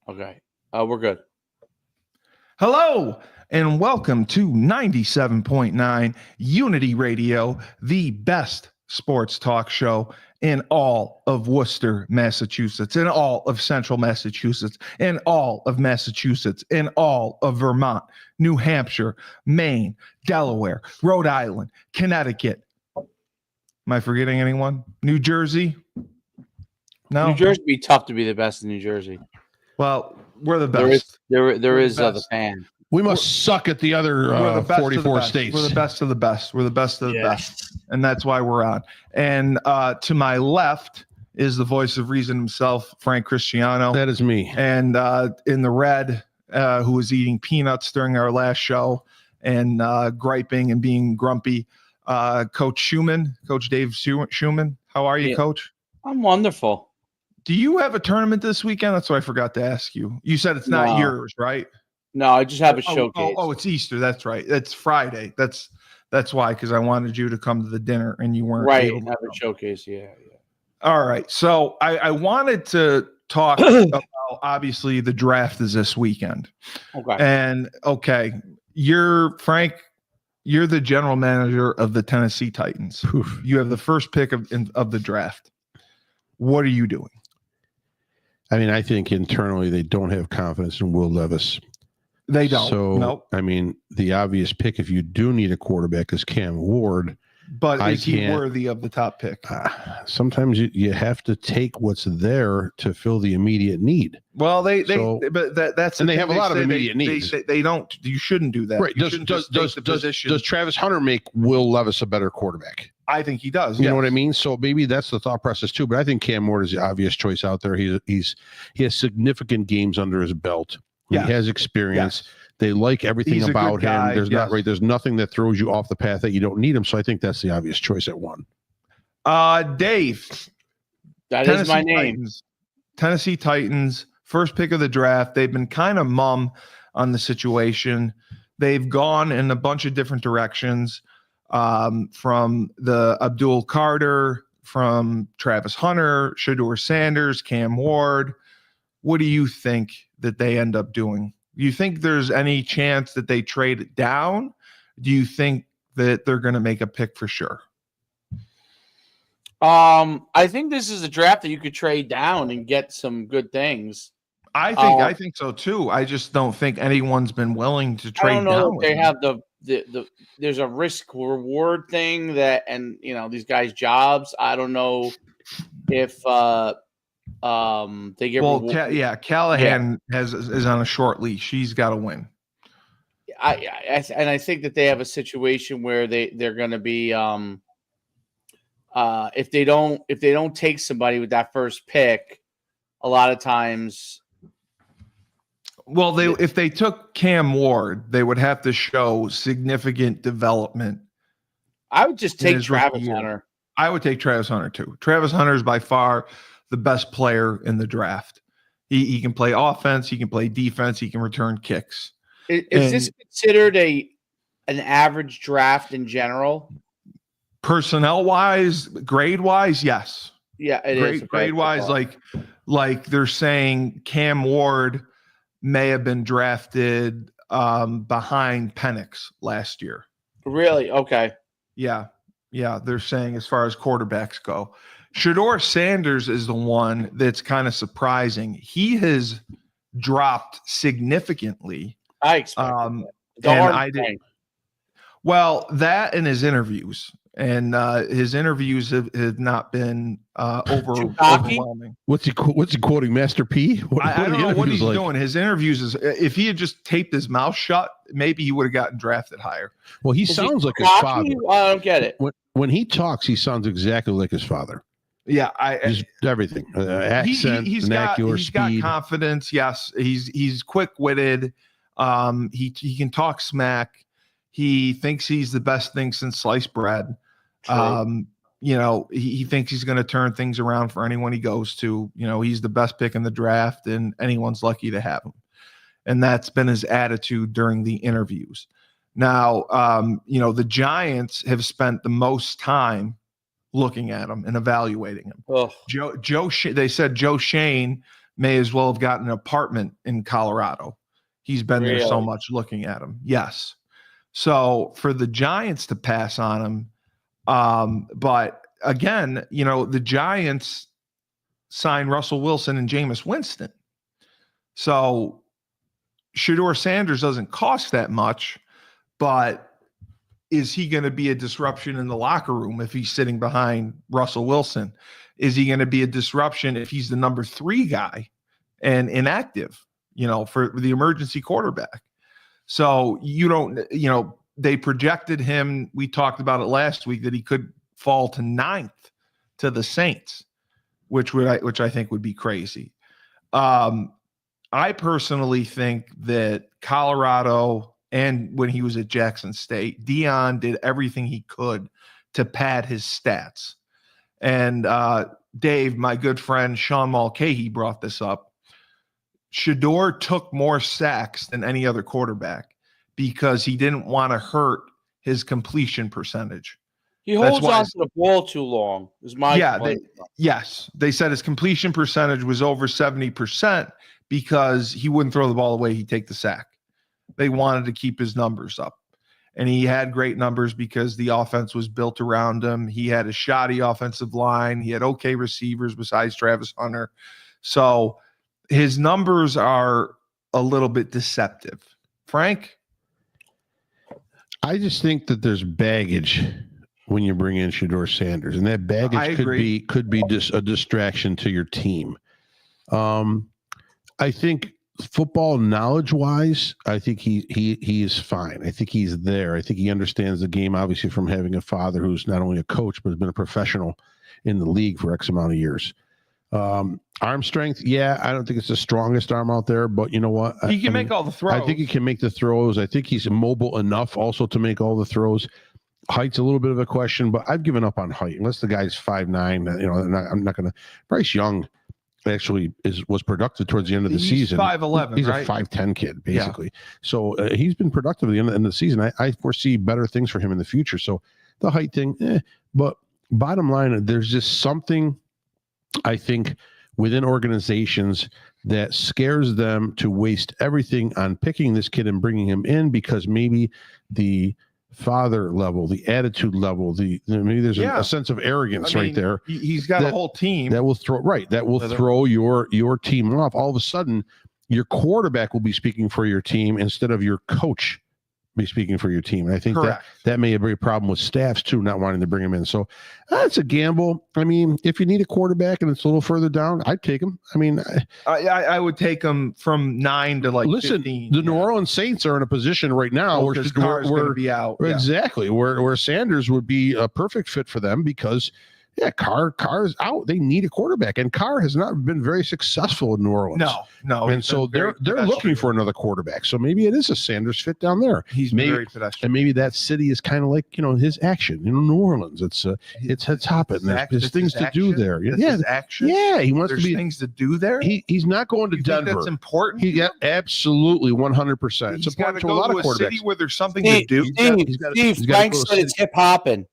Okay. We're good. Hello and welcome to 97.9 Unity Radio, the best sports talk show in all of Worcester, Massachusetts, in all of Central Massachusetts, in all of Massachusetts, in all of Vermont, New Hampshire, Maine, Delaware, Rhode Island, Connecticut. Am I forgetting anyone? New Jersey? No. New Jersey would be tough to be the best in New Jersey. Well, we're the best. There is the fan. We must suck at the other 44 states. We're the best of the best. We're the best of the best. And that's why we're on. And to my left is the voice of reason himself, Frank Cristiano. That is me. And in the red, who was eating peanuts during our last show and griping and being grumpy, Coach Schumann, Coach Dave Schumann. How are you, Coach? I'm wonderful. Do you have a tournament this weekend? That's what I forgot to ask you. You said it's not yours, right? No, I just have a showcase. Oh, it's Easter. That's right. It's Friday. That's why, because I wanted you to come to the dinner and you weren't right. able to Have come. a showcase. Yeah. All right. So I wanted to talk about, obviously, the draft is this weekend. Okay. And you're the general manager of the Tennessee Titans. You have the first pick of the draft. What are you doing? I mean, I think internally they don't have confidence in Will Levis. They don't. So, nope. I mean, the obvious pick, if you do need a quarterback, is Cam Ward. But is he worthy of the top pick? Sometimes you have to take what's there to fill the immediate need. Well, that's and they have a lot of immediate needs. They don't. You shouldn't do that. Right? Does Travis Hunter make Will Levis a better quarterback? I think he does. You know what I mean? So maybe that's the thought process too. But I think Cam Ward is the obvious choice out there. He has significant games under his belt. He has experience. Yes. They like everything about him. There's nothing that throws you off the path that you don't need him. So I think that's the obvious choice at one. Dave. That is my name. Titans. Tennessee Titans, first pick of the draft. They've been kind of mum on the situation. They've gone in a bunch of different directions, from the Abdul Carter, from Travis Hunter, Shedeur Sanders, Cam Ward. What do you think that they end up doing? Do you think there's any chance that they trade it down? Do you think that they're going to make a pick for sure? I think this is a draft that you could trade down and get some good things. I think so too. I just don't think anyone's been willing to trade down. I don't know if they have the there's a risk reward thing and these guys' jobs. I don't know if they get Callahan is on a short leash. He's got to win. I think that they have a situation where they're going to be if they don't take somebody with that first pick, a lot of times. Well, if they took Cam Ward, they would have to show significant development. I would just take Travis Hunter. I would take Travis Hunter too. Travis Hunter is by far the best player in the draft. He can play offense. He can play defense. He can return kicks. Is this considered an average draft in general? Personnel wise, grade wise, yes. Yeah, it is. Grade wise, like they're saying Cam Ward may have been drafted behind Penix last year. Really? Okay. Yeah. They're saying as far as quarterbacks go. Shedeur Sanders is the one that's kind of surprising. He has dropped significantly. I expect Well, that and his interviews, and his interviews have not been overwhelming. What's he quoting, Master P? I don't know what he's doing. His interviews is, if he had just taped his mouth shut, maybe he would have gotten drafted higher. Well, he sounds like his father. I don't get it. When he talks, he sounds exactly like his father. Yeah, just everything, accent, vernacular, he's got confidence. Yes, he's quick-witted. He can talk smack. He thinks he's the best thing since sliced bread. He thinks he's going to turn things around for anyone he goes to. He's the best pick in the draft, and anyone's lucky to have him. And that's been his attitude during the interviews. Now, the Giants have spent the most time looking at him and evaluating him. Oh. They said Joe Shane, may as well have gotten an apartment in Colorado. He's been there so much looking at him. Yes. So for the Giants to pass on him, but again, the Giants signed Russell Wilson and Jameis Winston. So Shedeur Sanders doesn't cost that much, but is he going to be a disruption in the locker room if he's sitting behind Russell Wilson? Is he going to be a disruption if he's the number 3 guy and inactive, for the emergency quarterback? So they projected him. We talked about it last week that he could fall to 9th to the Saints, which I think would be crazy. I personally think that Colorado, and when he was at Jackson State, Deion did everything he could to pad his stats. And Dave, my good friend Sean Mulcahy, brought this up. Shedeur took more sacks than any other quarterback because he didn't want to hurt his completion percentage. He holds on to the ball too long. Is my yes. They said his completion percentage was over 70% because he wouldn't throw the ball away. He'd take the sack. They wanted to keep his numbers up. And he had great numbers because the offense was built around him. He had a shoddy offensive line. He had okay receivers besides Travis Hunter. So his numbers are a little bit deceptive. Frank? I just think that there's baggage when you bring in Shedeur Sanders, and that baggage could be just a distraction to your team. I think football knowledge wise, I think he is fine. I think he's there. I think he understands the game, obviously, from having a father who's not only a coach but has been a professional in the league for X amount of years. Arm strength, I don't think it's the strongest arm out there, but you know what? He can make all the throws. I think he can make the throws. I think he's mobile enough also to make all the throws. Height's a little bit of a question, but I've given up on height unless the guy's 5'9". I'm not going to. Bryce Young actually was productive towards the end of the season. 5'11". He's right? a 5'10" kid, basically. Yeah. So he's been productive at the end of the season. I foresee better things for him in the future. So the height thing, but bottom line, there's just something I think within organizations that scares them to waste everything on picking this kid and bringing him in because maybe the father level, the attitude level, maybe there's a sense of arrogance right there. He's got a whole team that will throw your team off. All of a sudden, your quarterback will be speaking for your team instead of your coach be speaking for your team. And I think that may be a problem with staffs too, not wanting to bring him in. So that's a gamble. I mean, if you need a quarterback and it's a little further down, I'd take him. I mean, I would take him from 9 to 15. The New Orleans Saints are in a position right now where Carr's going to be out. Exactly. Where Sanders would be a perfect fit for them because Carr's out. They need a quarterback, and Carr has not been very successful in New Orleans. No. And so they're looking for another quarterback. So maybe it is a Sanders fit down there. He's very pedestrian. And maybe that city is kind of like his action. New Orleans. It's hopping. There's things to do there. His action. Yeah, he wants to be things to do there. He's not going to Denver. Think that's important. Absolutely 100%. It's important to a lot of quarterbacks. City where there's something to do. Steve, Frank said it's hip hopping.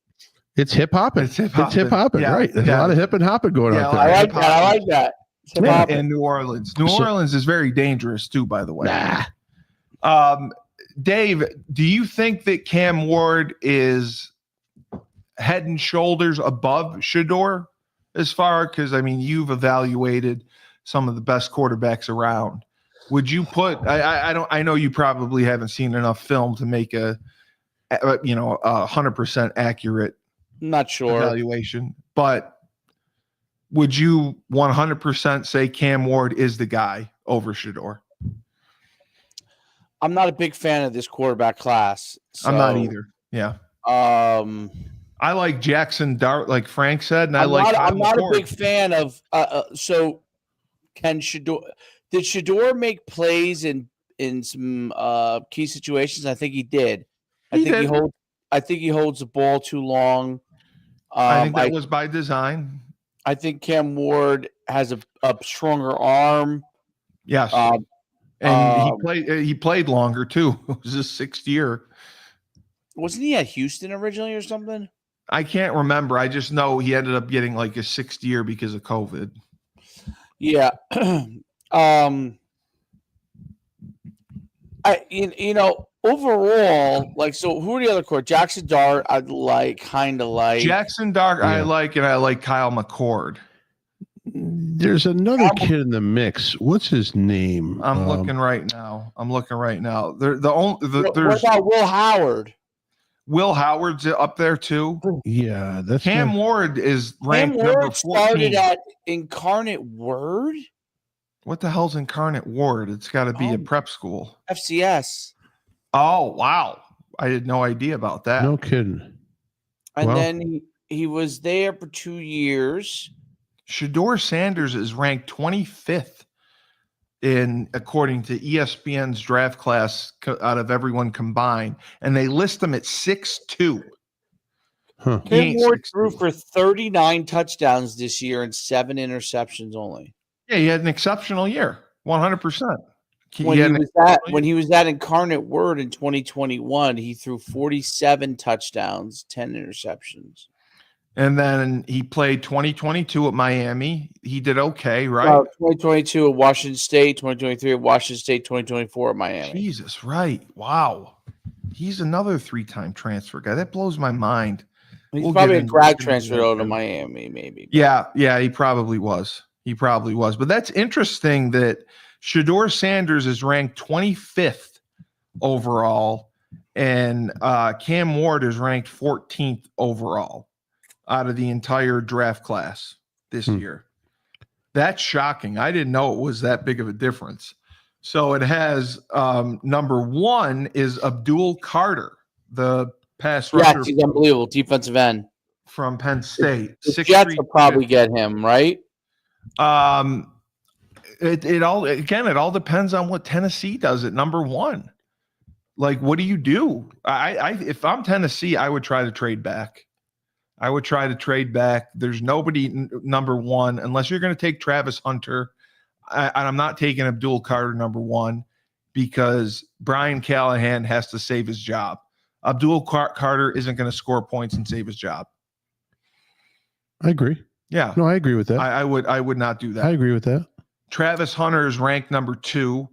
It's hip hopping. Right? There's a lot of hip and hopping going on there. I like that. And New Orleans. New Orleans is very dangerous too, by the way. Dave, do you think that Cam Ward is head and shoulders above Shedeur as far? Because you've evaluated some of the best quarterbacks around. Would you put? I know you probably haven't seen enough film to make a 100% accurate. Not sure evaluation, but would you 100% say Cam Ward is the guy over Shedeur? I'm not a big fan of this quarterback class. So, I'm not either. Yeah. I like Jackson Dart, like Frank said, and I'm not a big fan of. So, did Shedeur make plays in some key situations? I think he did. I think he holds the ball too long. I think that was by design. I think Cam Ward has a stronger arm. Yes, and he played longer too. It was his 6th year. Wasn't he at Houston originally or something? I can't remember. I just know he ended up getting like his 6th year because of COVID. Yeah, Overall, so who are the other court? Jackson Dart, I kind of like. Jackson Dart, yeah. I like, and I like Kyle McCord. There's another kid in the mix. What's his name? I'm looking right now. There's what about Will Howard? Will Howard's up there too. Yeah, that's Cam Ward is ranked number 14. Started at Incarnate Word. What the hell's Incarnate Ward? It's got to be a prep school. FCS. Oh wow, I had no idea about that. No kidding. And then he was there for 2 years. Shedeur Sanders is ranked 25th according to ESPN's draft class out of everyone combined, and they list him at 6'2". Cam Ward threw for 39 touchdowns this year and 7 interceptions only. Yeah, he had an exceptional year, 100%. When he was at Incarnate Word in 2021, he threw 47 touchdowns, 10 interceptions. And then he played 2022 at Miami. He did okay, right? 2022 at Washington State, 2023 at Washington State, 2024 at Miami. Jesus, right. Wow. He's another 3-time transfer guy. That blows my mind. He's probably a grad transfer to Miami, maybe. Yeah, he probably was. But that's interesting that Shedeur Sanders is ranked 25th overall, and Cam Ward is ranked 14th overall out of the entire draft class this year. That's shocking. I didn't know it was that big of a difference. So it has number 1 is Abdul Carter, the pass rusher. Yeah, he's unbelievable defensive end from Penn State. The Jets will probably get him, right? It all depends on what Tennessee does at number 1. Like, what do you do? If I'm Tennessee, I would try to trade back. There's nobody number 1 unless you're going to take Travis Hunter. I'm not taking Abdul Carter number 1 because Brian Callahan has to save his job. Abdul Carter isn't going to score points and save his job. I agree. Yeah. No, I agree with that. I would not do that. I agree with that. Travis Hunter is ranked number 2.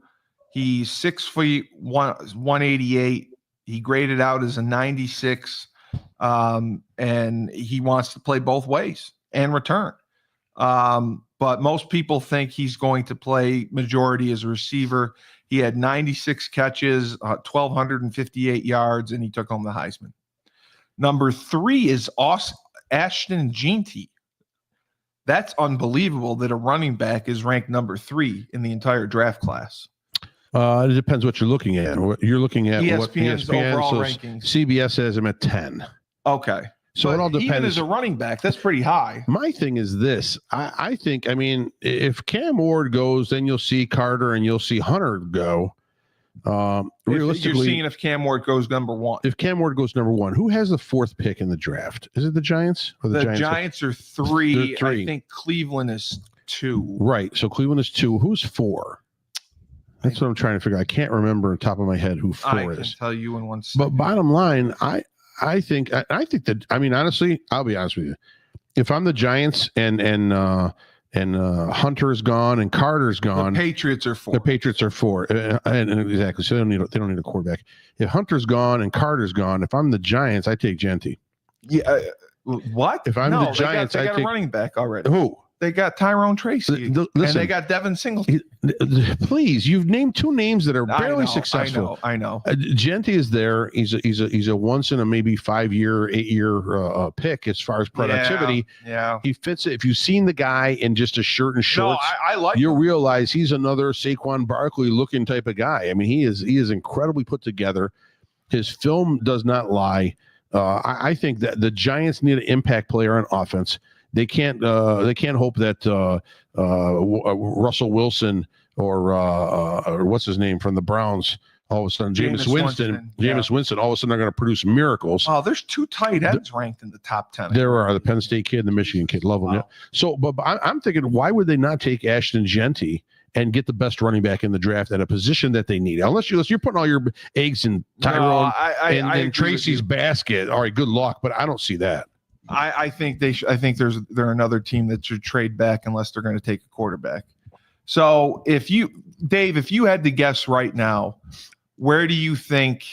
He's 6 feet 188. He graded out as a 96. And he wants to play both ways and return. But most people think he's going to play majority as a receiver. He had 96 catches, 1,258 yards, and he took home the Heisman. Number 3 is Ashton Jeanty. That's unbelievable that a running back is ranked number 3 in the entire draft class. It depends what you're looking at. You're looking at ESPN's overall rankings. CBS has him at 10. Okay. So it all depends. Even as a running back, that's pretty high. My thing is this. I think, if Cam Ward goes, then you'll see Carter and you'll see Hunter go. Realistically, you're seeing if Cam Ward goes number 1. If Cam Ward goes number 1, who has the 4th pick in the draft? Is it the Giants? Or the Giants are 3. I think Cleveland is 2. Right. So Cleveland is 2. Who's 4? That's what I'm trying to figure out. I can't remember on top of my head who 4 is. I can tell you in 1 second. But bottom line, I think that, honestly, I'll be honest with you. If I'm the Giants and Hunter's gone and Carter's gone, the Patriots are 4. The Patriots are 4, and exactly. So they don't need a quarterback. If Hunter's gone and Carter's gone, if I'm the Giants, I take Jeanty. Yeah. What? If I'm the Giants, they got a running back already. Who? They got Tyrone Tracy, and they got Devin Singletary. Please, you've named 2 names that are barely successful. I know. Jeanty is there. He's a once in a maybe 5-year, 8-year pick as far as productivity. Yeah, he fits it. If you've seen the guy in just a shirt and shorts, I like. You'll realize he's another Saquon Barkley looking type of guy. He is incredibly put together. His film does not lie. I think that the Giants need an impact player on offense. They can't hope that Russell Wilson or what's his name from the Browns, all of a sudden Jameis Winston, all of a sudden are going to produce miracles. Oh, there's 2 tight ends ranked in the top 10. There are the Penn State kid and the Michigan kid. Love them. Wow. Yeah. So, but I'm thinking, why would they not take Ashton Jeanty and get the best running back in the draft at a position that they need? Unless you're putting all your eggs in Tyrone and Tracy's basket. All right, good luck, but I don't see that. I think they're another team that should trade back unless they're going to take a quarterback. So Dave, if you had to guess right now, where do you think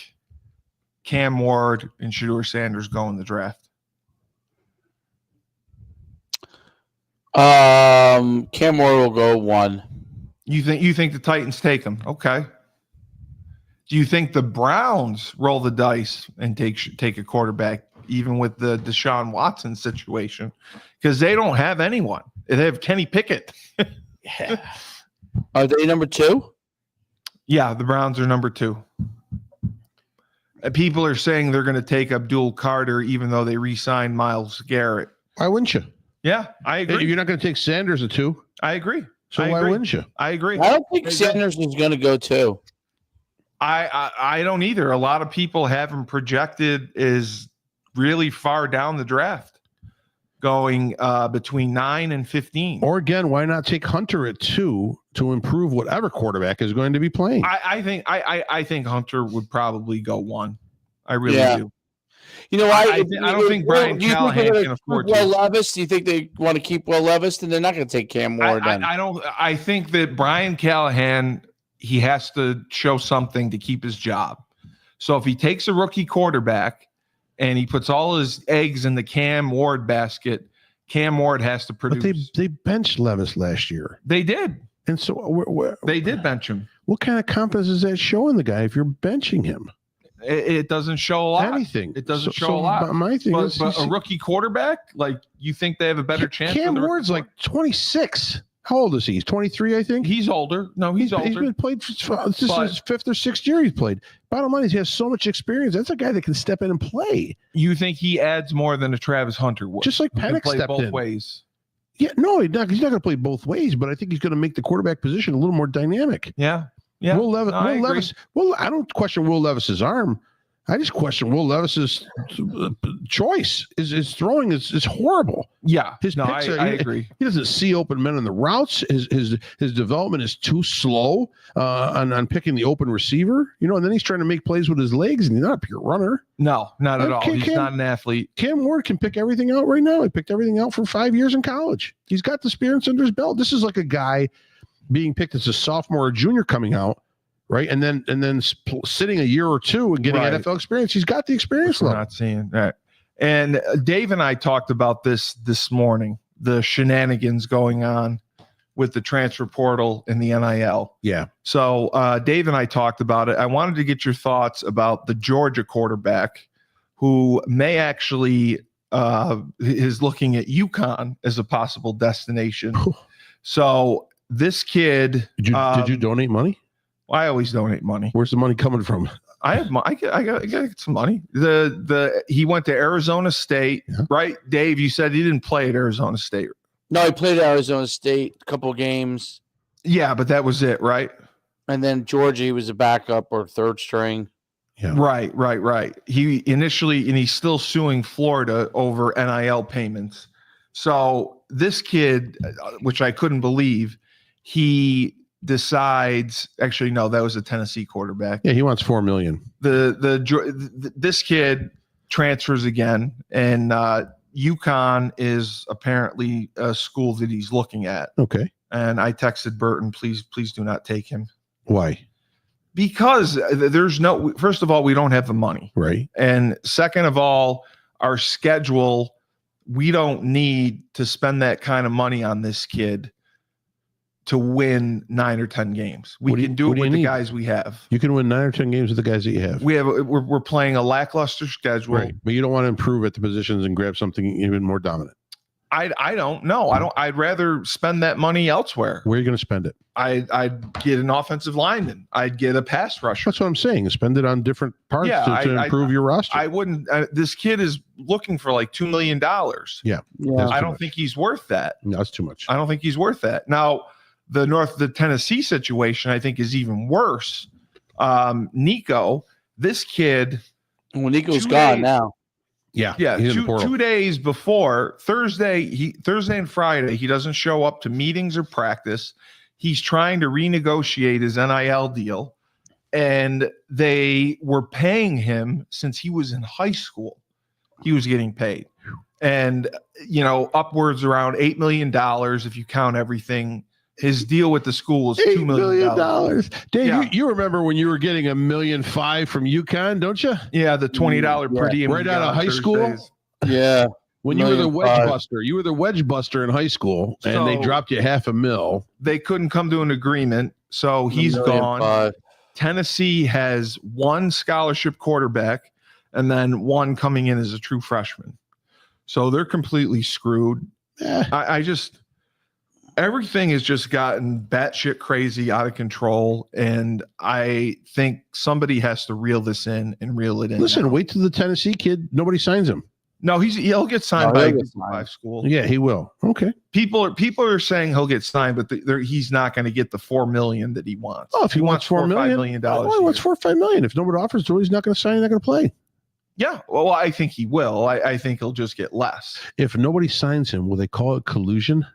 Cam Ward and Shedeur Sanders go in the draft? Cam Ward will go 1. You think the Titans take him? Okay. Do you think the Browns roll the dice and take a quarterback, even with the Deshaun Watson situation? Because they don't have anyone. They have Kenny Pickett. Yeah. Are they number 2? Yeah, the Browns are number 2. People are saying they're going to take Abdul Carter, even though they re-signed Myles Garrett. Why wouldn't you? Yeah, I agree. You're not going to take Sanders at 2. I agree. So why wouldn't you? I agree. I don't think Sanders is going to go 2. I don't either. A lot of people have him projected as really far down the draft, going between 9 and 15. Or again, why not take Hunter at 2 to improve whatever quarterback is going to be playing? I think Hunter would probably go 1. I really do. You know, I don't think Brian Callahan can afford Will Levis. Do you think they want to keep Will Levis? Then they're not going to take Cam Ward. I think that Brian Callahan, he has to show something to keep his job. So if he takes a rookie quarterback and he puts all his eggs in the Cam Ward basket, Cam Ward has to produce. But they benched Levis last year. They did. And so they did bench him. What kind of confidence is that showing the guy if you're benching him? It doesn't show a lot. Anything. It doesn't show a lot. My thing is, but a rookie quarterback, like, you think they have a better chance? Cam Ward's like 26. How old is he? He's 23, I think. He's older. No, he's older. He's been played. This is his 5th or 6th year he's played. Bottom line is he has so much experience. That's a guy that can step in and play. You think he adds more than a Travis Hunter would? Just like Penix stepped both in. Ways. Yeah, no, he's not going to play both ways, but I think he's going to make the quarterback position a little more dynamic. Yeah. Will Levis. Well, I don't question Will Levis's arm. I just question Will Levis's choice. His throwing is horrible. Yeah, his picks I agree. He doesn't see open men on the routes. His development is too slow on picking the open receiver. You know, and then he's trying to make plays with his legs, and he's not a pure runner. No, not at all. He's not an athlete. Cam Ward can pick everything out right now. He picked everything out for 5 years in college. He's got the experience under his belt. This is like a guy being picked as a sophomore or junior coming out. Right. And then sitting a year or 2 and getting NFL experience. He's got the experience level. Not seeing that. And Dave and I talked about this morning, the shenanigans going on with the transfer portal and the NIL. Yeah. So Dave and I talked about it. I wanted to get your thoughts about the Georgia quarterback who may actually is looking at UConn as a possible destination. So this kid. Did you donate money? I always donate money. Where's the money coming from? I have I got some money. He went to Arizona State, right? Dave, you said he didn't play at Arizona State. No, he played at Arizona State a couple of games. Yeah, but that was it, right? And then Georgia, he was a backup or 3rd string. Yeah. Right. He initially, and he's still suing Florida over NIL payments. So this kid, which I couldn't believe, he decides, actually no, that was a Tennessee quarterback. Yeah, he wants $4 million. This kid transfers again, and UConn is apparently a school that he's looking at. Okay. And I texted Burton, please do not take him. Why? Because first of all, we don't have the money. Right. And second of all, our schedule, we don't need to spend that kind of money on this kid to win 9 or 10 games. We can do it with the guys we have. You can win 9 or 10 games with the guys that you have. We're playing a lackluster schedule. Right. But you don't want to improve at the positions and grab something even more dominant. I don't know. I'd rather spend that money elsewhere. Where are you going to spend it? I'd get an offensive lineman. I'd get a pass rusher. That's what I'm saying. Spend it on different parts to improve your roster. I wouldn't. This kid is looking for like $2 million. Yeah. I don't think he's worth that. No, that's too much. I don't think he's worth that. Now, the Tennessee situation, I think, is even worse. Nico, this kid. Well, Nico's gone now. Yeah. 2 days before Thursday and Friday, he doesn't show up to meetings or practice. He's trying to renegotiate his NIL deal, and they were paying him since he was in high school. He was getting paid, and upwards around $8 million if you count everything His deal with the school is $2 million. Dave, you remember when you were getting $1.5 million from UConn, don't you? Yeah, the $20 per diem. Right out of high school? Yeah. When you were the wedge buster. You were the wedge buster in high school, and they dropped you $500,000. They couldn't come to an agreement, so he's gone. Tennessee has one scholarship quarterback and then one coming in as a true freshman. So they're completely screwed. Everything has just gotten batshit crazy, out of control, and I think somebody has to reel this in and reel it in. Listen, wait till the Tennessee kid. Nobody signs him. No, he'll get signed by a school. Yeah, he will. Okay. People are saying he'll get signed, but he's not going to get the $4 million that he wants. Oh, if he wants $4 million, he wants $4 or $5 million. If nobody offers to, he's not going to sign. He's not going to play. Yeah, well, I think he will. I think he'll just get less. If nobody signs him, will they call it collusion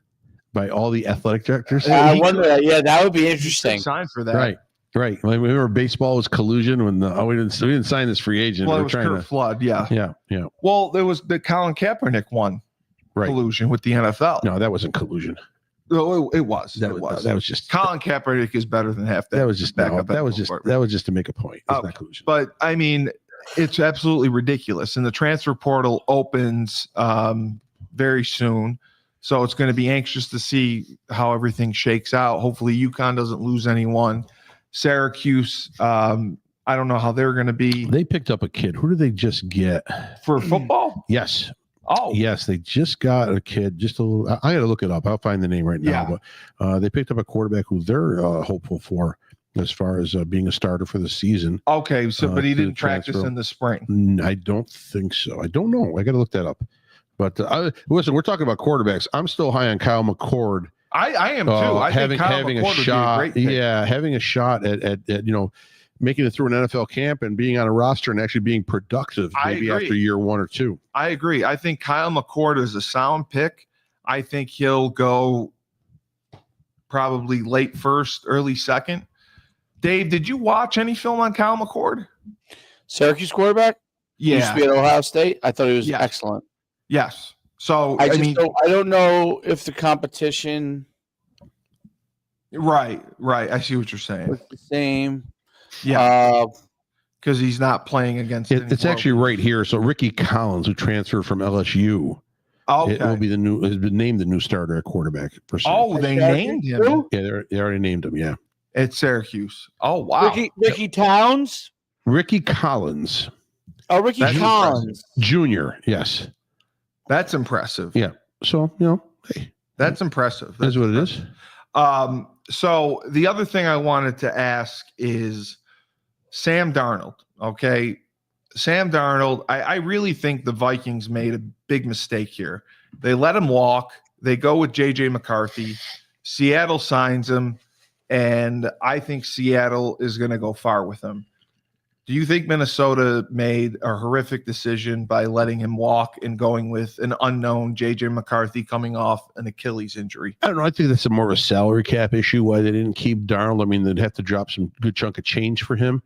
by all the athletic directors? I wonder that. Yeah, that would be interesting. Sign for that, right. Like, remember baseball was collusion when we didn't sign this free agent. Well, it was Kurt Flood. Yeah. Well, there was the Colin Kaepernick one. Collusion with the NFL. No, that wasn't collusion. No, it was. That was just Colin Kaepernick is better than half that. That was just backup. That was just to make a point. It's not collusion. But I mean, it's absolutely ridiculous. And the transfer portal opens very soon. So it's going to be anxious to see how everything shakes out. Hopefully UConn doesn't lose anyone. Syracuse, I don't know how they're going to be. They picked up a kid. Who did they just get? For football? Yes. Oh. Yes, they just got a kid. Just a little. I got to look it up. I'll find the name right now. Yeah. But they picked up a quarterback who they're hopeful for as far as being a starter for the season. Okay, so but he didn't practice in the spring. I don't think so. I don't know. I got to look that up. But listen, we're talking about quarterbacks. I'm still high on Kyle McCord. I am too. I think Kyle having McCord a shot. Would be a great pick. Having a shot at making it through an NFL camp and being on a roster and actually being productive maybe after year 1 or 2. I agree. I think Kyle McCord is a sound pick. I think he'll go probably late first, early second. Dave, did you watch any film on Kyle McCord? Syracuse quarterback? Yeah. He used to be at Ohio State. I thought he was excellent. Yes. So I don't know if the competition. Right. I see what you're saying. Was the same. Yeah. Because he's not playing against. It's actually right here. So Ricky Collins, who transferred from LSU, it will be has been named the new starter at quarterback. They named him. Yeah, they already named him. Yeah, at Syracuse. Oh wow, Ricky Towns, Ricky Collins. Oh, Ricky Collins Jr. Yes, that's impressive. Yeah. So hey, that's impressive. That's what it is. So the other thing I wanted to ask is Sam Darnold. Okay. Sam Darnold, I really think the Vikings made a big mistake here. They let him walk. They go with J.J. McCarthy. Seattle signs him, and I think Seattle is going to go far with him. Do you think Minnesota made a horrific decision by letting him walk and going with an unknown J.J. McCarthy coming off an Achilles injury? I don't know. I think that's more of a salary cap issue, why they didn't keep Darnold. I mean, they'd have to drop some good chunk of change for him.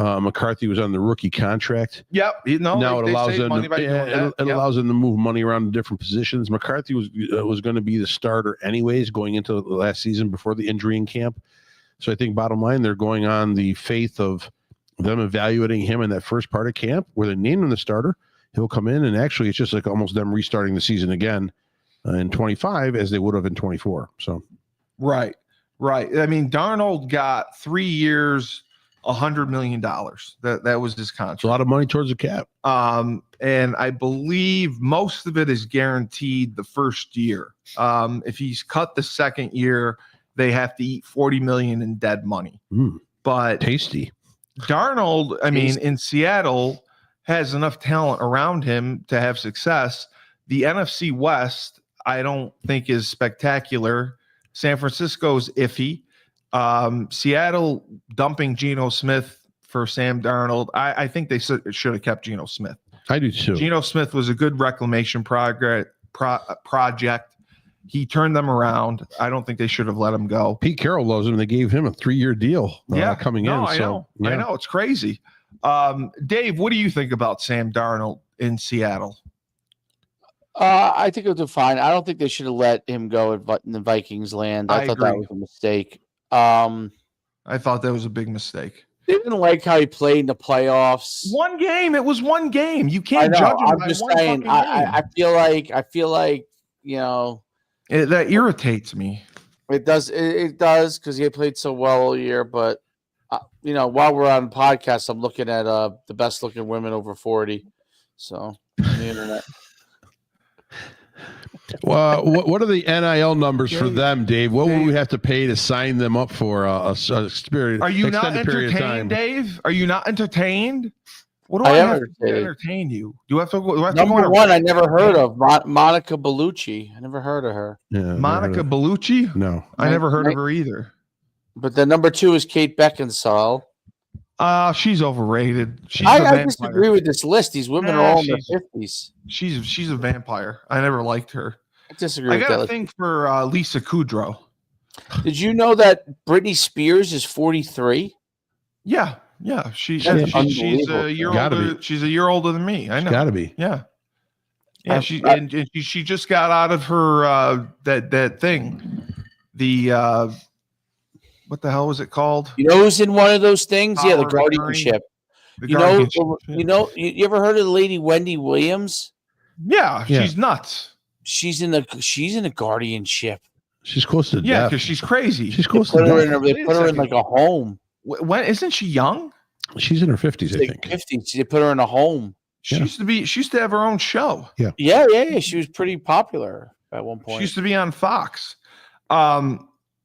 McCarthy was on the rookie contract. Yep. Now it allows them allows them to move money around in different positions. McCarthy was going to be the starter anyways going into the last season before the injury in camp. So I think bottom line, they're going on the faith of them evaluating him in that first part of camp where they named him the starter. He'll come in, and actually it's just like almost them restarting the season again in 25 as they would have in 24. So Right. I mean, Darnold got 3 years, $100 million. That was his contract. It's a lot of money towards the cap. And I believe most of it is guaranteed the first year. If he's cut the second year, they have to eat $40 million in dead money. But tasty. Darnold, I mean, in Seattle, has enough talent around him to have success. The NFC West, I don't think is spectacular. San Francisco's iffy. Seattle dumping Geno Smith for Sam Darnold. I think they should have kept Geno Smith. I do too. Geno Smith was a good reclamation project. He turned them around. I don't think they should have let him go. Pete Carroll loves him. They gave him a 3-year deal coming in. I know. It's crazy. Dave, what do you think about Sam Darnold in Seattle? I think it'll do fine. I don't think they should have let him go in the Vikings land. I thought that agree. was a mistake. I thought that was a big mistake. They didn't like how he played in the playoffs. One game. It was one game. You I can't know. judge him I'm by just one saying. fucking game. I feel like That irritates me. it does. It does because he played so well all year. But while we're on the podcast, I'm looking at the best looking women over 40. So on the internet. Well, what are the NIL numbers for them, Dave? What would we have to pay to sign them up for a spirit? Are you not entertained, Dave? Are you not entertained? What do I have to entertain you? Do you have to go? Number one, I never heard of Monica Bellucci. I never heard of her. Yeah, Monica Bellucci? No, I never heard of her either. But the number 2 is Kate Beckinsale. She's overrated. I disagree with this list. These women are all in their 50s. She's a vampire. I never liked her. I disagree with that. I got a thing for Lisa Kudrow. Did you know that Britney Spears is 43? Yeah. She's a year older. She's a year older than me. I know. Got to be. Yeah. Yeah. She just got out of her that thing. The what the hell was it called? You know who's in one of those things? Power the guardianship. You ever heard of the lady Wendy Williams? Yeah, she's nuts. She's in a guardianship. She's close to death. Yeah, because she's crazy. She's close to death. They put her in like a home. When isn't she young? She's in her 50s, I think. 50s. They put her in a home. She used to have her own show. Yeah. She was pretty popular at one point. She used to be on Fox.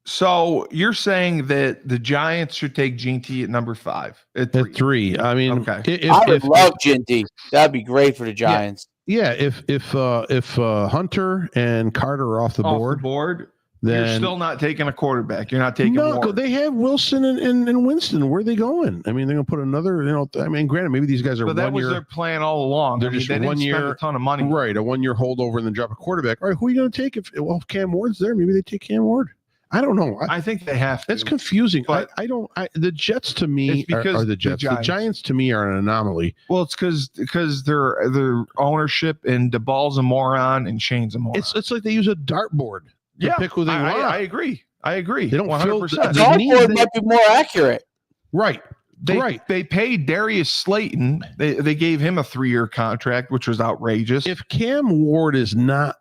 So you're saying that the Giants should take Ginty at number 5? At 3. I mean, okay. I would love Ginty. That'd be great for the Giants. Yeah, if Hunter and Carter are off the board, then you're still not taking a quarterback. You're not taking more. They have Wilson and Winston. Where are they going? I mean, they're going to put another. I mean, granted, maybe these guys are. But that was their plan all along. They're just they 1 year, spend a ton of money, right? A 1 year holdover and then drop a quarterback. All right, who are you going to take? If Cam Ward's there, maybe they take Cam Ward. I don't know. I think they have to. That's confusing. But the Jets to me are the Jets. The Giants to me are an anomaly. Well, it's because their ownership and DeBall's a moron and Shane's a moron. It's like they use a dartboard to pick who they want. I agree. They don't 100%. The dartboard might be more accurate. Right. They paid Darius Slayton. They gave him a 3-year contract, which was outrageous. If Cam Ward is not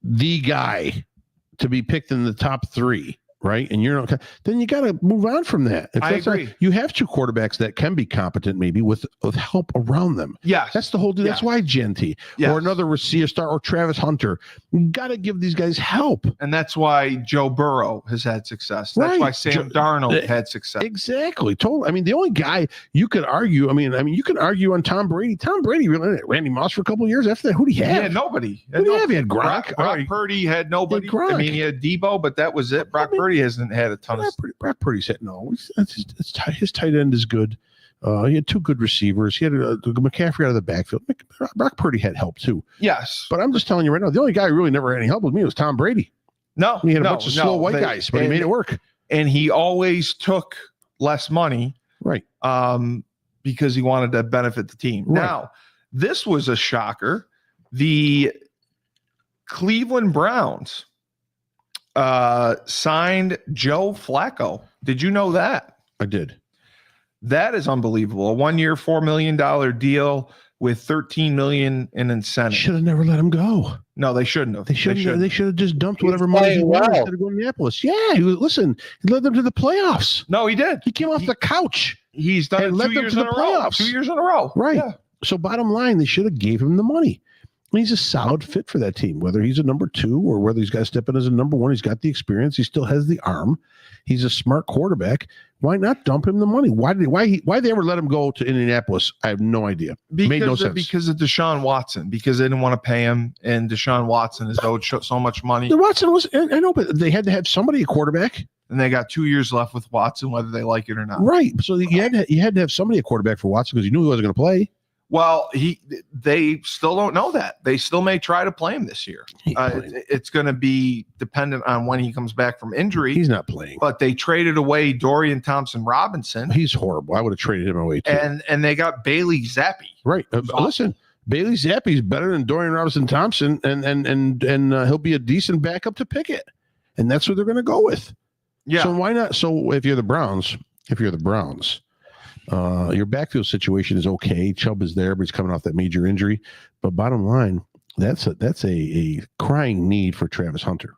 the guy to be picked in the top 3, right? And you're not, then you got to move on from that. I agree. You have 2 quarterbacks that can be competent, maybe with help around them. Yeah, that's the whole deal. That's why Ginty or another receiver star or Travis Hunter. You got to give these guys help, and that's why Joe Burrow has had success. That's why Sam Darnold had success. Exactly. Totally. I mean, the only guy you could argue. I mean, you can argue on Tom Brady. Tom Brady really Randy Moss for a couple of years after that. Who did he have? He had nobody. Who did he have? He had Gronk. Brock Purdy had nobody. I mean, he had Debo, but that was it. Brock Purdy hasn't had a ton of. Brock Purdy's hit. No, his tight end is good. He had 2 good receivers. He had McCaffrey out of the backfield. Brock Purdy had help too. Yes, but I'm just telling you right now, the only guy who really never had any help with me was Tom Brady. No, he had a bunch of slow white guys, but he made it work. And he always took less money, right? Because he wanted to benefit the team. Right. Now, this was a shocker. The Cleveland Browns signed Joe Flacco. Did you know that? I did. That is unbelievable. A 1-year, $4 million deal with $13 million in incentives. Should have never let him go. No, they shouldn't have. They should have just dumped whatever money he wanted instead of going to Indianapolis. Yeah, he led them to the playoffs. No, he did. He came off the couch. He's done it 2 years in a row. 2 years in a row. Right. Yeah. So bottom line, they should have gave him the money. He's a solid fit for that team, whether he's a number 2 or whether he's got to step in as a number 1. He's got the experience. He still has the arm. He's a smart quarterback. Why not dump him the money? Why they ever let him go to Indianapolis? I have no idea. Made no sense. Because of Deshaun Watson, because they didn't want to pay him, and Deshaun Watson is owed so much money. The Watson was, I know, but they had to have somebody a quarterback. And they got 2 years left with Watson, whether they like it or not. Right. So you had to have somebody a quarterback for Watson because you knew he wasn't going to play. Well, they still don't know that. They still may try to play him this year. It's going to be dependent on when he comes back from injury. He's not playing. But they traded away Dorian Thompson-Robinson. He's horrible. I would have traded him away too. And they got Bailey Zappi. Right. Listen, Bailey Zappi's better than Dorian Robinson-Thompson, and he'll be a decent backup to Pickett, and that's what they're going to go with. Yeah. So why not? So if you're the Browns, your backfield situation is okay. Chubb is there, but he's coming off that major injury. But bottom line, that's a crying need for Travis Hunter.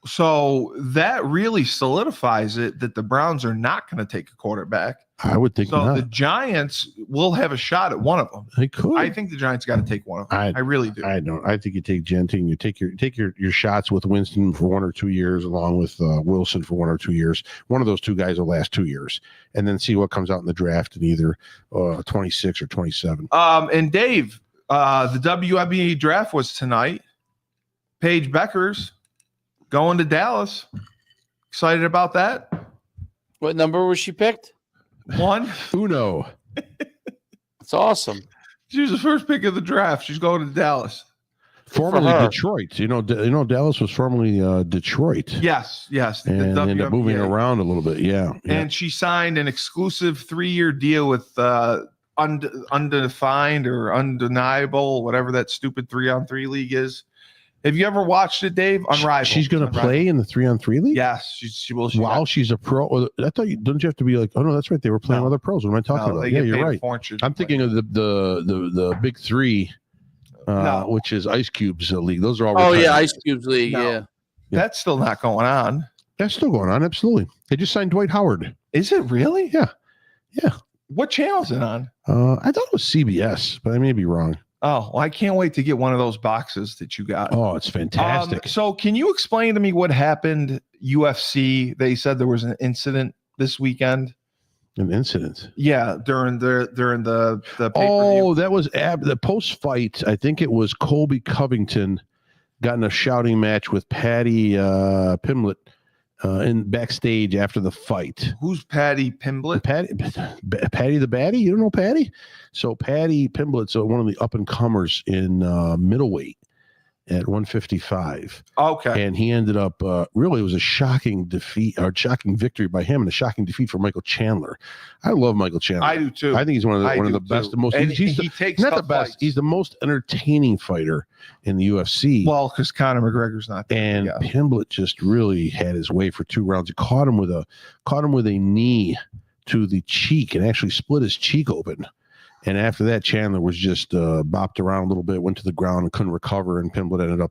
So that really solidifies it that the Browns are not going to take a quarterback. I would think so. not. The Giants will have a shot at one of them. They could. I think the Giants got to take one of them. I really do. I don't. I think you take Genty and you take your shots with Winston for 1 or 2 years, along with Wilson for 1 or 2 years. One of those two guys will last 2 years, and then see what comes out in the draft in either 26 or 27. And Dave, the WNBA draft was tonight. Paige Beckers going to Dallas. Excited about that? What number was she picked? 1. Uno. That's awesome. She was the first pick of the draft. She's going to Dallas. Formerly Detroit. You know, Dallas was formerly Detroit. Yes. And they ended up moving around a little bit. Yeah. And she signed an exclusive 3-year deal with undefined or undeniable, whatever that stupid 3-on-3 league is. Have you ever watched it, Dave? Unrivaled. She's going to play in the 3-on-3 league? Yes. She will. Wow, she's a pro. I thought don't you have to be like, oh no, that's right. They were playing other pros. What am I talking about? Yeah, you're right. I'm thinking of the big three, which is Ice Cube's league. Those are all. Oh yeah, Ice Cube's league. Yeah. That's still not going on. That's still going on. Absolutely. They just signed Dwight Howard. Is it really? Yeah. What channel is it on? I thought it was CBS, but I may be wrong. Oh, well, I can't wait to get one of those boxes that you got. Oh, it's fantastic. So can you explain to me what happened UFC? They said there was an incident this weekend. An incident? Yeah, during the pay-per-view. Oh, that was the post-fight. I think it was Colby Covington got in a shouting match with Patty Pimblett in backstage after the fight. Who's Patty Pimblett? Patty the Baddie? You don't know Patty? So Patty Pimblett's one of the up-and-comers in middleweight at 155. Okay. And he ended up, really, it was a shocking defeat, or shocking victory by him and a shocking defeat for Michael Chandler. I love Michael Chandler. I do too. I think he's one of the best, and most. And he takes not the best. Fights. He's the most entertaining fighter in the UFC. Well, because Conor McGregor's not there. And Pimblett just really had his way for 2 rounds. He caught him with a knee to the cheek and actually split his cheek open. And after that, Chandler was just bopped around a little bit, went to the ground and couldn't recover. And Pimblett ended up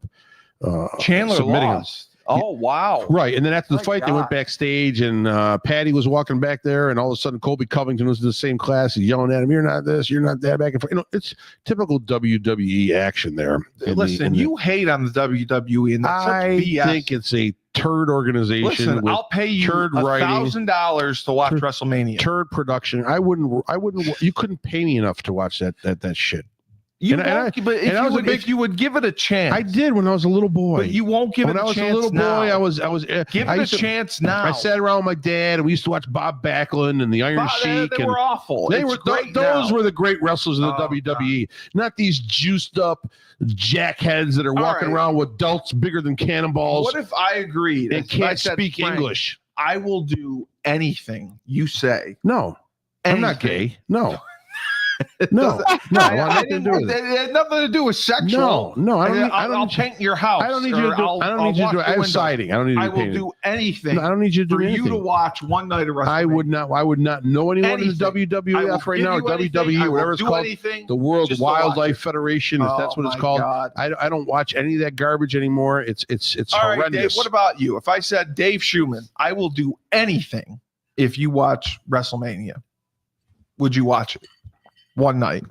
Chandler submitting lost. Oh, wow. Right. And then after the fight, they went backstage and Patty was walking back there. And all of a sudden, Colby Covington was in the same class. He's yelling at him, "You're not this, you're not that," back and forth. It's typical WWE action there. Listen, you hate on the WWE. And that's I think it's a turd organization. Listen, I'll pay you $1,000 to watch WrestleMania. Turd production. I wouldn't. You couldn't pay me enough to watch that shit. If you would give it a chance. I did when I was a little boy. But you won't give it a chance. When I was a little boy, I was give it a chance now. I sat around with my dad and we used to watch Bob Backlund and the Iron Sheik. They were awful. Those were the great wrestlers in the WWE. God. Not these juiced up jackheads that are walking around with belts bigger than cannonballs. What if I agreed and can't speak English? I will do anything you say. No, I'm not gay. No. No, it had nothing to do with sexual. No, I'll paint your house. I don't need you to do. I don't need you to do. I have siding. I don't need you to I will do anything. I don't need you to do for anything. you to watch one night of WrestleMania. I would not know anyone in the WWF right now, or WWE, whatever it's called, the World Wildlife Federation, if that's what it's called. I don't watch any of that garbage anymore. It's horrendous. Right, Dave, what about you? If I said Dave Schumann, I will do anything if you watch WrestleMania. Would you watch it? One night.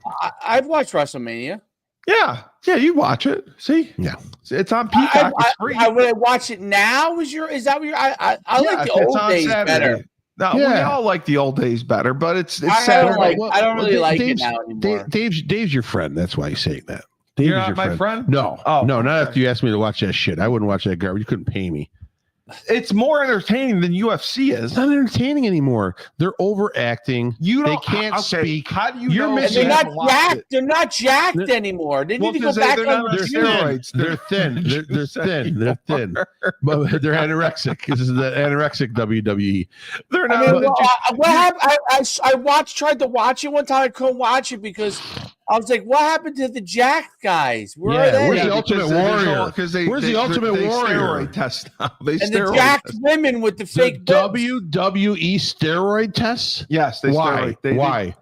I've watched WrestleMania. Yeah, you watch it. See? Yeah. It's on Peacock. It's free. Would I watch it now? Is that what you're I like the old days better. No, we all like the old days better, but it's Saturday. I don't really like it now anymore. Dave's your friend. That's why he's saying that. Dave You're not my friend? No. Not after you asked me to watch that shit. I wouldn't watch that garbage. You couldn't pay me. It's more entertaining than UFC is. It's not entertaining anymore. They're overacting. They can't speak. How do you You're know? Missing they're not jacked. They're not jacked anymore. They need to go back on their steroids. They're thin. They're thin. They're thin. But they're anorexic. This is the anorexic WWE. They're not. What happened? I tried to watch it one time. I couldn't watch it because I was like, what happened to the jacked guys? Where are Yeah, they? where's the Ultimate Warrior? Where's the Ultimate Warrior? Steroid test now. And the jacked women with the fake boobs. WWE steroid tests? Yes. Why? Why?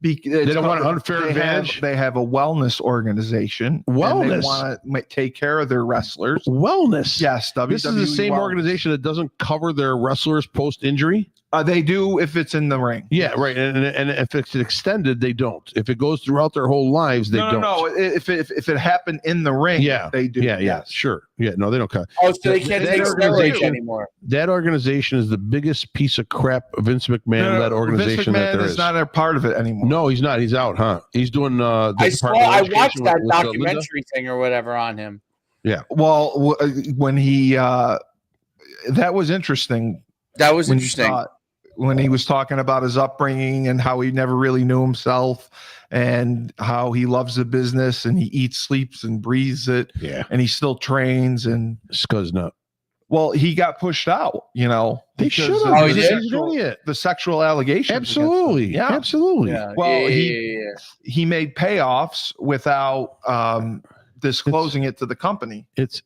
They don't want an unfair advantage. They have a wellness organization. Wellness. And they want to take care of their wrestlers. Wellness. Yes. This is the same organization that doesn't cover their wrestlers post-injury. They do if it's in the ring. Yeah, right. And if it's extended, they don't. If it goes throughout their whole lives, they don't. No. If it happened in the ring, they do. Yeah, sure. Yeah, no, they don't cut. Oh, so they can't take steroids anymore. That organization is the biggest piece of crap Vince McMahon-led organization that there is. Vince McMahon is not a part of it anymore. No, he's not. He's out, huh? He's doing. I watched that documentary thing or whatever on him. Yeah. Well, when he, that was interesting. That was interesting. When he was talking about his upbringing and how he never really knew himself and how he loves the business and he eats, sleeps, and breathes it. Yeah. And he still trains and Scuznut. Well, he got pushed out, They should have. Oh, he did? The sexual allegations. Absolutely. Yeah. Absolutely. Yeah. Well, he made payoffs without disclosing it to the company. It's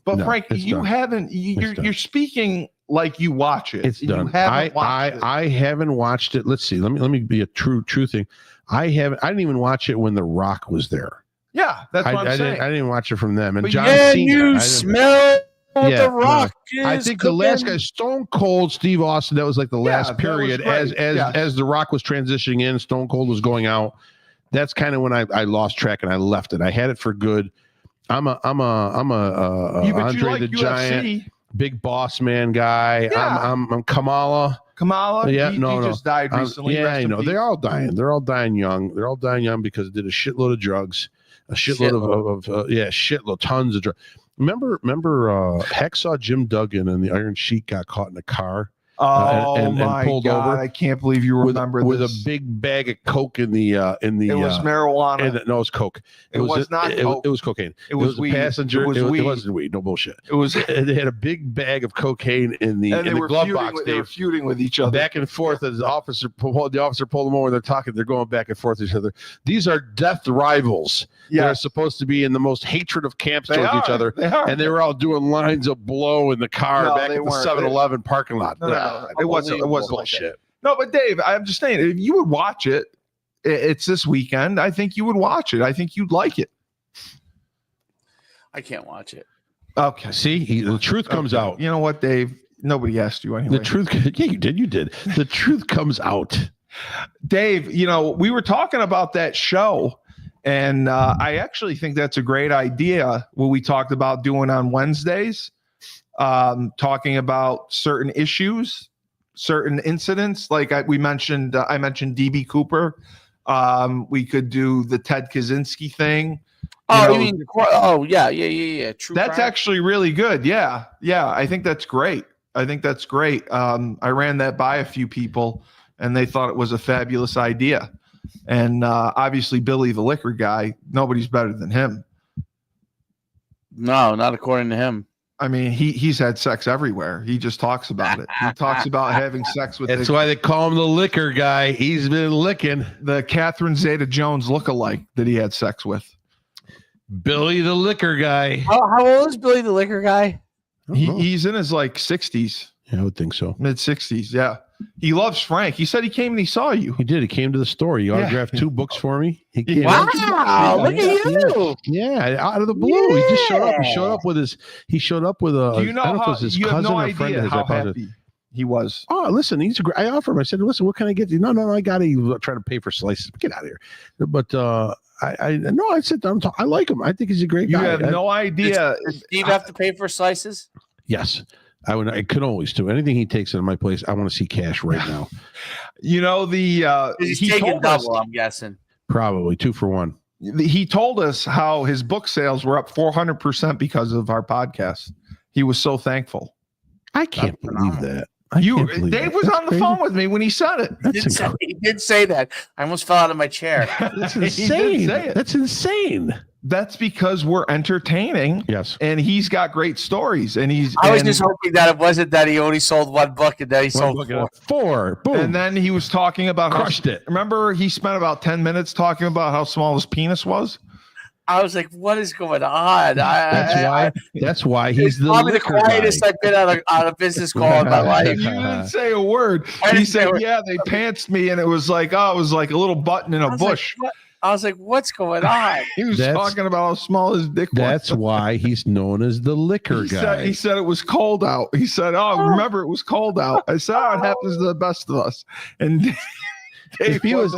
But no, Frank, it's you done. haven't. You're speaking like you watch it. It's done. You haven't watched it. I haven't watched it. Let's see. Let me be a true thing. I didn't even watch it when The Rock was there. Yeah, that's what I'm saying. I didn't watch it from them. And But John Can Cena. you smell The Rock? I think the last guy, Stone Cold Steve Austin, that was like the last period as The Rock was transitioning in. Stone Cold was going out. That's kind of when I lost track and I left it. I had it for good. I'm a Andre the Giant, big boss man guy. Yeah. I'm Kamala. Yeah, he just died recently. Yeah, they're all dying. They're all dying young. They're all dying young because they did a shitload of drugs, shitload, tons of drugs. Remember, Hacksaw Jim Duggan and the Iron Sheik got caught in a car. And pulled over. I can't believe you remember with this. a big bag of coke in the. It was marijuana. No, it was coke. It was not coke. It was cocaine. It was weed. A passenger. It wasn't weed. No bullshit. It was. They had a big bag of cocaine in the glove box. They were feuding with each other back and forth. As the officer pulled them over. They're talking. They're going back and forth with each other. These are death rivals. Yeah, they're supposed to be in the most hatred of camps towards each other. And they were all doing lines of blow in the car back at the 7-Eleven parking lot. No, it wasn't bullshit. No, but Dave, I'm just saying, if you would watch it, it's this weekend. I think you would watch it. I think you'd like it. I can't watch it. Okay. See, the truth comes out. You know what, Dave? Nobody asked you anyway. The truth, yeah, you did. You did. The truth comes out. Dave, we were talking about that show, and I actually think that's a great idea. What we talked about doing on Wednesdays, talking about certain issues, certain incidents, like I mentioned DB Cooper. We could do the Ted Kaczynski thing. You mean? Yeah. True. That's actually really good. Yeah. I think that's great. I ran that by a few people, and they thought it was a fabulous idea. And obviously, Billy the Liquor Guy, nobody's better than him. No, not according to him. I mean, he's had sex everywhere. He just talks about it. He talks about having sex with. That's why they call him the liquor guy. He's been licking the Catherine Zeta-Jones lookalike that he had sex with. Billy the Liquor Guy. How old is Billy the Liquor Guy? He's in his 60s. Yeah, I would think so. Mid 60s. Yeah. He loves Frank. He said he came and he saw you. He did. He came to the store. He autographed 2 books for me. He came wow! Look at you. Yeah, out of the blue. Yeah. He just showed up. He showed up with a. Do you know how? His you have cousin no or friend idea how happy he was. Oh, listen, I offered him. I said, listen, what can I get you? No, I got to try to pay for slices. Get out of here. But I sit down and talk. I like him. I think he's a great guy. You have no idea. Does Steve have to pay for slices? Yes. I could always do anything he takes into my place. I want to see cash right now. He's taking double, I'm guessing. Probably 2 for 1. He told us how his book sales were up 400% because of our podcast. He was so thankful. I can't believe that. Dave was on the phone with me when he said it. He did say that. I almost fell out of my chair. That's insane. That's insane. That's because we're entertaining. Yes. And he's got great stories. And I was just hoping that it wasn't that he only sold one book and then he sold four. Boom. And then he was talking about crushed it. Remember, he spent about 10 minutes talking about how small his penis was. I was like, "What is going on?" That's why he's probably the quietest guy. I've been on a business call in my life. You didn't say a word. He said, "Yeah, they pantsed me," and it was like a little button in a bush. I was like, "What's going on?" He was talking about how small his dick was. That's why he's known as the liquor guy. He said it was cold out. He said, "Oh, remember it was cold out." I said, "Oh, it happens to the best of us." And if he was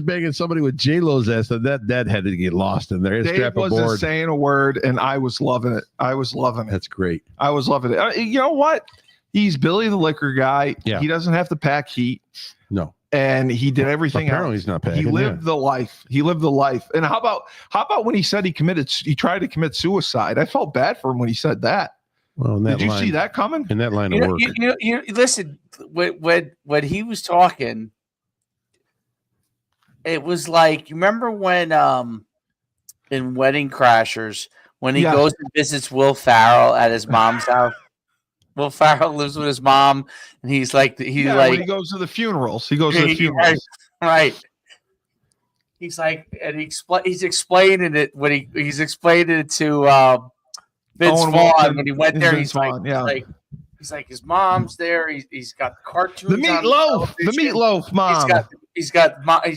banging somebody with J-Lo's ass, then that had to get lost in there. Dave wasn't saying a word, and I was loving it. That's great. I was loving it. You know what? He's Billy the liquor guy. Yeah. He doesn't have to pack heat. No. And he did everything. Apparently, he's not packing. He lived the life. And how about when he said he tried to commit suicide? I felt bad for him when he said that. Well, did you see that coming? In that line of work. Listen, when he was talking, it was like, you remember when in Wedding Crashers, when he goes and visits Will Ferrell at his mom's house? Will Ferrell lives with his mom, and he's like, when he goes to the funerals. He goes to the funerals. Right. He's like, and he's explaining it when he's explaining it to Vince Vaughn when he went there. He's like, his mom's there. He's got cartoons. The meatloaf mom. He's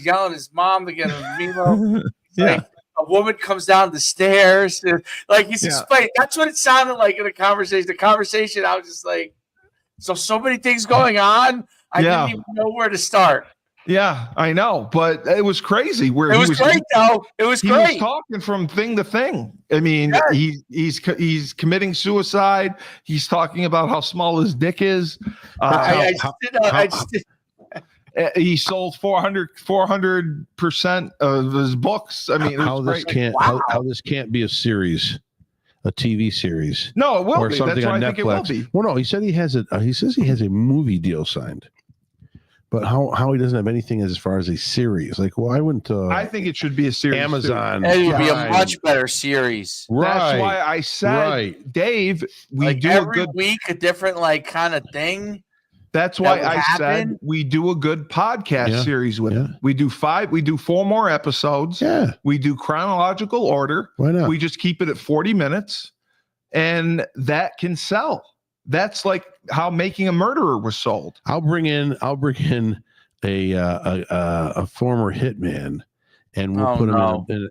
yelling at his mom to get him meatloaf. Like, a woman comes down the stairs. Like he's explaining. That's what it sounded like in a conversation. The conversation, I was just like, so many things going on. I didn't even know where to start. Yeah, I know, but it was crazy. It was great, though. It was great. He was talking from thing to thing. I mean, he's committing suicide. He's talking about how small his dick is. He sold 400% of his books. I mean, how this can't be a series, a TV series. No, it will or be. Something That's on why I Netflix. think it will be. Well, no, he said he has it. He says he has a movie deal signed, but how he doesn't have anything as far as a series. Like, why wouldn't? I think it should be a series. Amazon. It would be a much better series. Right. That's why I said, Dave, we do every a good week a different kind of thing. That's why I said we do a good podcast series with him. We do 4 more episodes. Yeah. We do chronological order. Why not? We just keep it at 40 minutes, and that can sell. That's like how Making a Murderer was sold. I'll bring in a former hitman, and we'll put him in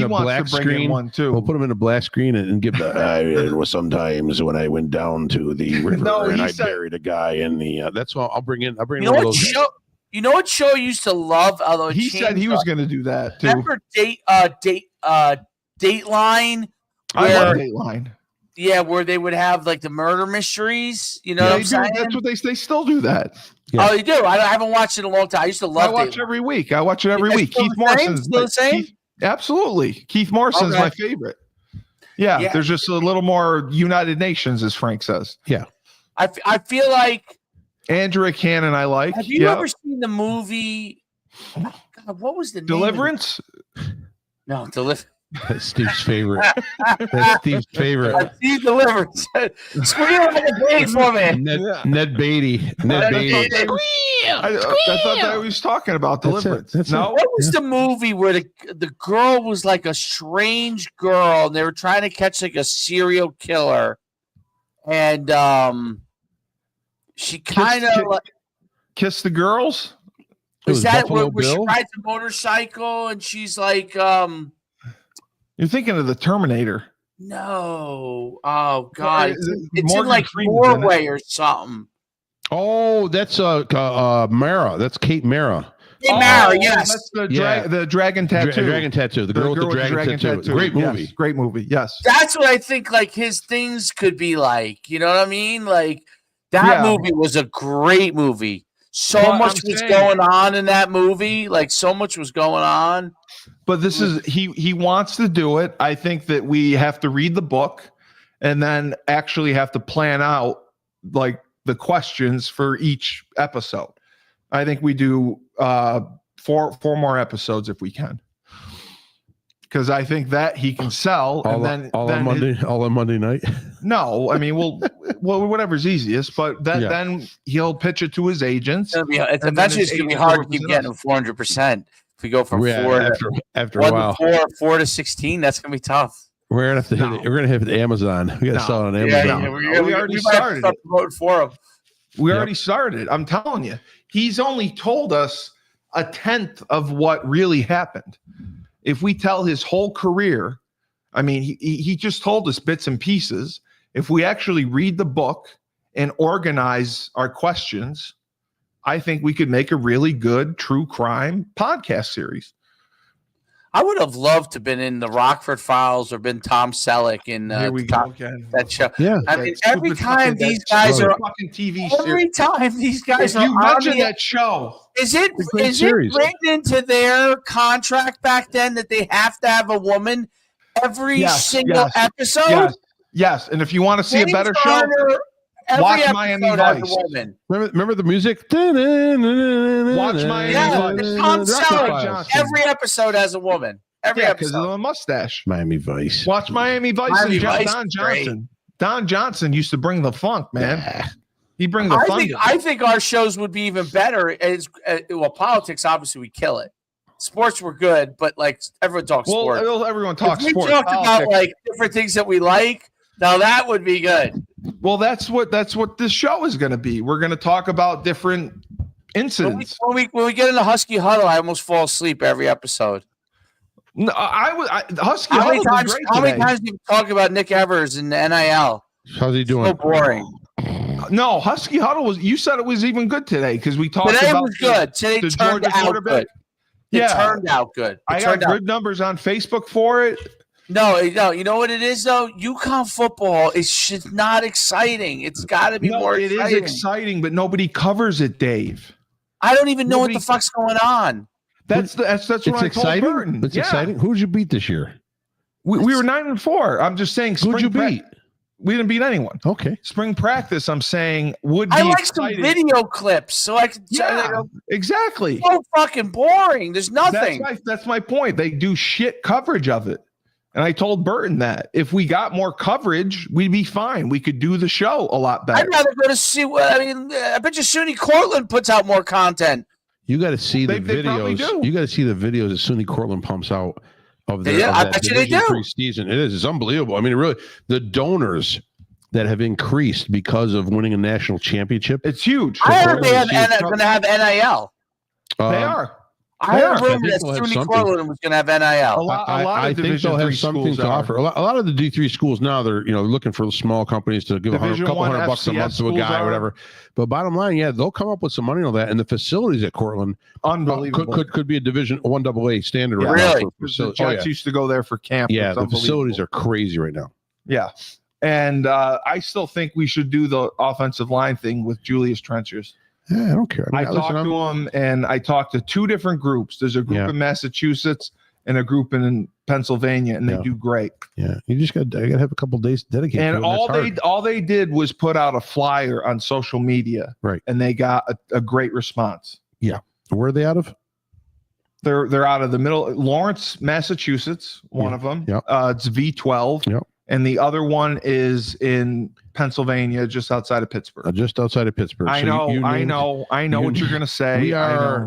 a black screen. One too. We'll put him in a black screen and give the. It was sometimes when I went down to the river and I buried a guy in the. That's what I'll bring in. I'll bring in one of those. You know what show I used to love? Although he said he was going to do that too. Remember Dateline? I love Dateline. Yeah, where they would have like the murder mysteries. You know what I'm saying? That's what they still do that. Yeah. Oh, you do? I haven't watched it in a long time. I used to love it. I watch every week. Keith Morrison's still the same? Absolutely. Keith Morrison's my favorite. Yeah, there's just a little more United Nations, as Frank says. Yeah. I feel like Andrea Cannon I like. Have you ever seen the movie? God, what was the name? Deliverance? No, Deliverance. That's Steve's favorite. That's Steve's favorite. Steve Deliverance. Squeal like a baby for me. Ned Beatty. Ned Beatty. Squeal. I thought that he was talking about Deliverance. No. What was the movie where the girl was like a strange girl and they were trying to catch like a serial killer, and she kind of like Kiss the Girls? Was that where she rides a motorcycle and she's like You're thinking of the Terminator. No. Oh God. It's in like Freeman's Norway or something. Oh, that's Mara. That's Kate Mara. Kate Mara, yes. That's the dragon tattoo. Dragon tattoo. The girl with the dragon tattoo. Great movie. Yes, great movie. Yes. That's what I think like his things could be like. You know what I mean? Like that movie was a great movie. So much was going on in that movie. Like so much was going on. But this is he wants to do it. I think that we have to read the book and then actually have to plan out like the questions for each episode. I think we do 4 more episodes if we can. because I think that he can sell. All on Monday night. No, I mean, well, whatever's easiest. But then he'll pitch it to his agents. It's eventually going to be hard to keep getting 400%. If we go from after a while, 4 to 16, that's going to be tough. We're gonna have to hit it. We're gonna hit it Amazon. We gotta sell it on Amazon. Yeah, we already started it. For him. We already started. I'm telling you, he's only told us a tenth of what really happened. If we tell his whole career, I mean, he just told us bits and pieces. If we actually read the book and organize our questions, I think we could make a really good true crime podcast series. I would have loved to have been in the Rockford Files or been Tom Selleck in that show. Yeah, I mean, every time these guys are fucking TV every time these guys are you mention that show, is it written into their contract back then that they have to have a woman every single episode? Yes, and if you want to see a better show, watch Miami Vice. Remember the music? Watch Miami Vice. Tom Selleck. Every episode has a woman. Every episode. Because of a mustache. Miami Vice. Watch Miami Vice. Don Johnson. Don Johnson used to bring the funk, man. He bring the funk. I think our shows would be even better. Politics, obviously, we kill it. Sports were good, but like everyone talks sports. Everyone talks sports. We talked about like different things that we like. Now that would be good. Well, that's what this show is going to be. We're going to talk about different incidents. When we get in the Husky Huddle, I almost fall asleep every episode. No, Husky Huddle. How many times do you talk about Nick Evers and the NIL? How's he doing? So boring. No, Husky Huddle was. You said it was even good today because we talked today about was good. Today the turned Georgia out good. It turned out good. I got good numbers on Facebook for it. No, you know what it is though? UConn football is just not exciting. It's got to be more exciting. It is exciting, but nobody covers it, Dave. I don't even know what the fuck's going on. That's what I told Burton. It's exciting. Who did you beat this year? We were 9-4. I'm just saying. Who'd you beat? We didn't beat anyone. Okay. Spring practice, I'm saying, would be I like exciting. Some video clips so I can. Exactly. So fucking boring. There's nothing. That's my point. They do shit coverage of it. And I told Burton that if we got more coverage, we'd be fine. We could do the show a lot better. I'd rather go to see I bet you SUNY Cortland puts out more content. You got to see the videos. You got to see the videos that SUNY Cortland pumps out of their I bet you they do. Season. It's unbelievable. I mean, really, the donors that have increased because of winning a national championship. It's huge. I heard they're going to have NIL. They are. I heard rumor that SUNY Cortland was going to have NIL. I think they'll have something to offer. A lot of the D3 schools now, they're looking for small companies to give a couple $100 a month to a guy or whatever. But bottom line, they'll come up with some money on that. And the facilities at Cortland, unbelievable, could be a Division 1 AA standard. Yeah, really? The Jets used to go there for camp. Yeah, the facilities are crazy right now. Yeah. And I still think we should do the offensive line thing with Julius Trenchers. Yeah, I don't care. I talked to him, and I talked to two different groups. There's a group in Massachusetts and a group in Pennsylvania, and they do great. Yeah, you just got to have a couple days dedicated. And all they did was put out a flyer on social media, right? And they got a great response. Yeah, where are they out of? They're out of the middle, Lawrence, Massachusetts. One of them. Yep. It's V12. Yep. And the other one is in Pennsylvania, just outside of Pittsburgh. Just outside of Pittsburgh. I know what you're going to say.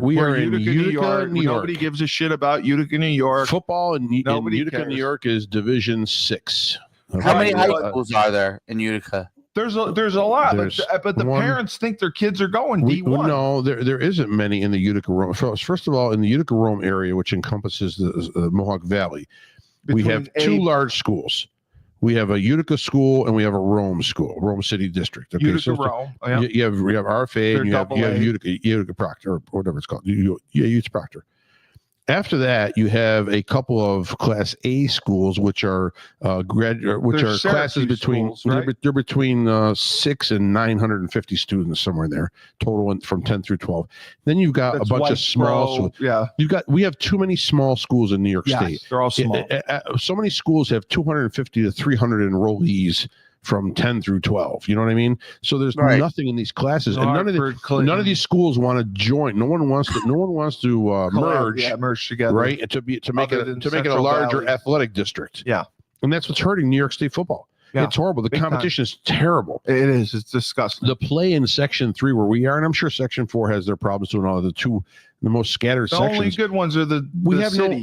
We're in Utica, New York. Nobody gives a shit about Utica, New York. Football in Utica, New York is Division 6. Okay. How many high schools are there in Utica? There's a lot, but the parents think their kids are going D1. No, there isn't many in the Utica Rome. First of all, in the Utica Rome area, which encompasses the Mohawk Valley, we have two large schools. We have a Utica school and we have a Rome school, Rome City District. Okay, Utica Rome. You have RFA and you have Utica Proctor or whatever it's called. Utica Proctor. After that, you have a couple of Class A schools, which are classes between schools, right? they're between 600 and 950 students, somewhere in there, total from 10 through 12. Then you've got a bunch of small schools. Yeah, we have too many small schools in New York State. They're all small. So many schools have 250 to 300 enrollees from 10 through 12. You know what I mean? So there's nothing in these classes, and none of these schools want to join. No one wants to merge together, right? And to make it a larger athletic district. Yeah, and that's what's hurting New York State football. Yeah. It's horrible. The competition is terrible. It is. It's disgusting. The play in Section 3 where we are, and I'm sure Section 4 has their problems doing all the most scattered sections. The only good ones are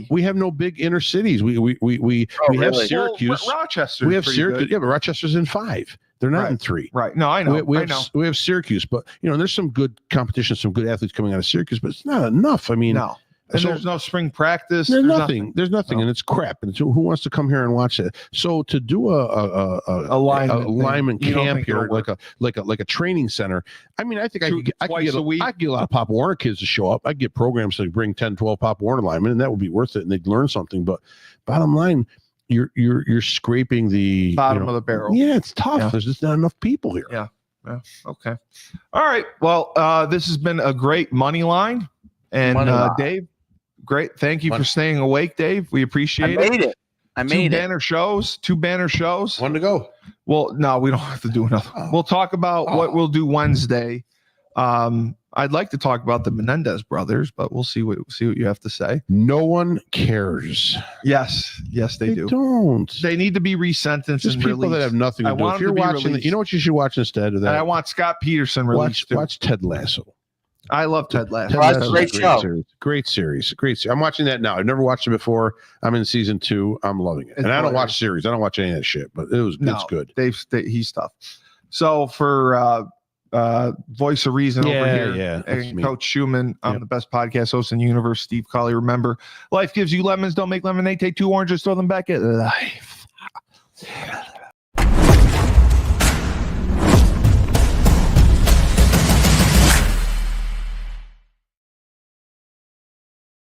we have no big inner cities. We have Syracuse. Well, Rochester. We have Syracuse. Good. Yeah, but Rochester's in 5. They're not in 3. Right. No, I know. We have Syracuse, but there's some good competition, some good athletes coming out of Syracuse, but it's not enough. I mean, no. And there's no spring practice. There's nothing. There's nothing, and it's crap. And so who wants to come here and watch it? So to do a lineman camp here, like a training center. I mean, I think I could get a lot of Pop Warner kids to show up. I get programs to bring 10, 12 Pop Warner linemen, and that would be worth it, and they'd learn something. But bottom line, you're scraping the bottom of the barrel. Yeah, it's tough. Yeah. There's just not enough people here. Yeah. Okay. All right. Well, this has been a great money line, and Dave. Great. Thank you for staying awake, Dave. We appreciate it. I made it. Two banner shows. One to go. Well, no, we don't have to do another. We'll talk about what we'll do Wednesday. I'd like to talk about the Menendez brothers, but we'll see what you have to say. No one cares. Yes, they do. Don't. They need to be resentenced. Just and people released. that have nothing to do. If you're watching, you know what you should watch instead of that? And I want Scott Peterson released. Watch Ted Lasso. I love Ted Lasso. That's a great show. Great series. I'm watching that now. I've never watched it before. I'm in season 2. I'm loving it. And I don't watch series. I don't watch any of that shit, but it's good. He's tough. So for Voice of Reason over here, Coach Schumann, I'm the best podcast host in the universe, Steve Colley. Remember, life gives you lemons. Don't make lemonade. Take 2 oranges, throw them back at life.